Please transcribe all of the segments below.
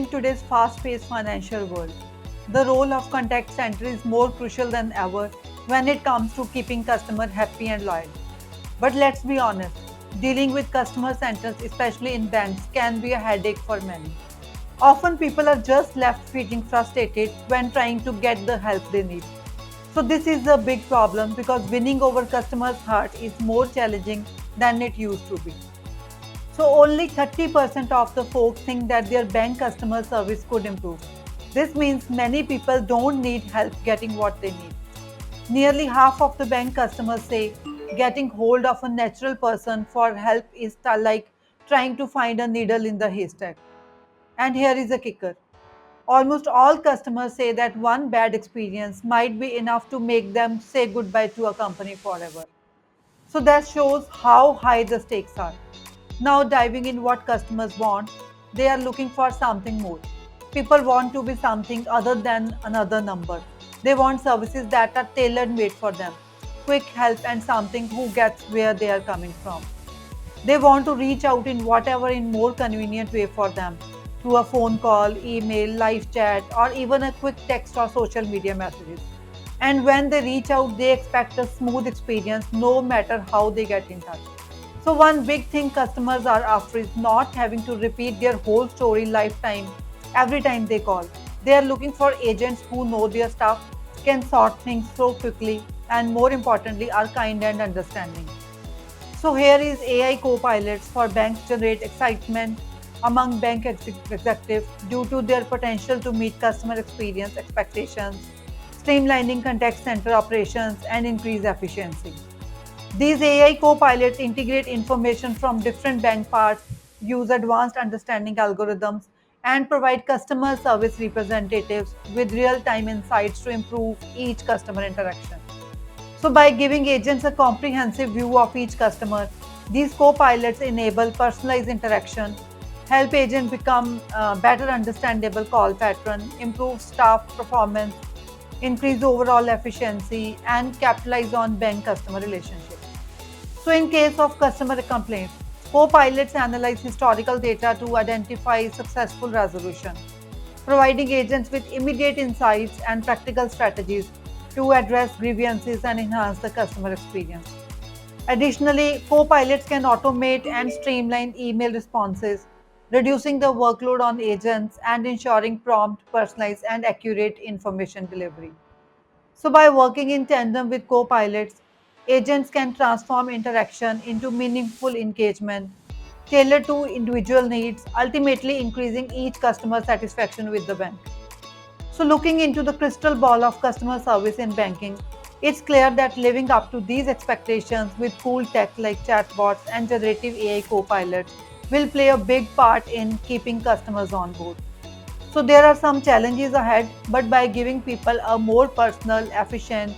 today's fast-paced financial world, the role of contact center is more crucial than ever when it comes to keeping customers happy and loyal. But let's be honest, dealing with customer centers, especially in banks, can be a headache for many. Often people are just left feeling frustrated when trying to get the help they need. So this is a big problem because winning over customers' heart is more challenging than it used to be. So only 30% of the folks think that their bank customer service could improve. This means many people don't need help getting what they need. Nearly half of the bank customers say getting hold of a natural person for help is like trying to find a needle in the haystack. And here is a kicker. Almost all customers say that one bad experience might be enough to make them say goodbye to a company forever. So that shows how high the stakes are. Now, diving in what customers want, they are looking for something more. People want to be something other than another number. They want services that are tailor made for them, quick help, and something who gets where they are coming from. They want to reach out in whatever in more convenient way for them through a phone call, email, live chat, or even a quick text or social media messages. And when they reach out, they expect a smooth experience no matter how they get in touch. So, one big thing customers are after is not having to repeat their whole story lifetime every time they call. They are looking for agents who know their stuff, can sort things so quickly, and more importantly, are kind and understanding. So here is AI co-pilots for banks generate excitement among bank executives due to their potential to meet customer experience expectations, streamlining contact center operations, and increase efficiency. These AI co-pilots integrate information from different bank parts, use advanced understanding algorithms, and provide customer service representatives with real-time insights to improve each customer interaction. So, by giving agents a comprehensive view of each customer, these co pilots enable personalized interaction, help agents become better understandable call pattern, improve staff performance, increase overall efficiency, and capitalize on bank customer relationships. So, in case of customer complaints, co pilots analyze historical data to identify successful resolution, providing agents with immediate insights and practical strategies to address grievances and enhance the customer experience. Additionally, co-pilots can automate and streamline email responses, reducing the workload on agents and ensuring prompt, personalized, and accurate information delivery. So, by working in tandem with co pilots, agents can transform interaction into meaningful engagement tailored to individual needs, ultimately increasing each customer satisfaction with the bank. So, looking into the crystal ball of customer service in banking, it's clear that living up to these expectations with cool tech like chatbots and generative AI co-pilots will play a big part in keeping customers on board. So there are some challenges ahead, but by giving people a more personal, efficient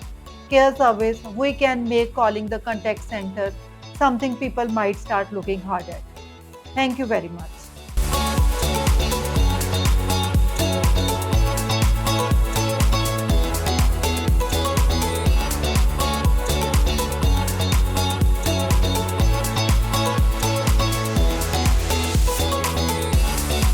care service, we can make calling the contact center something people might start looking hard at. Thank you very much.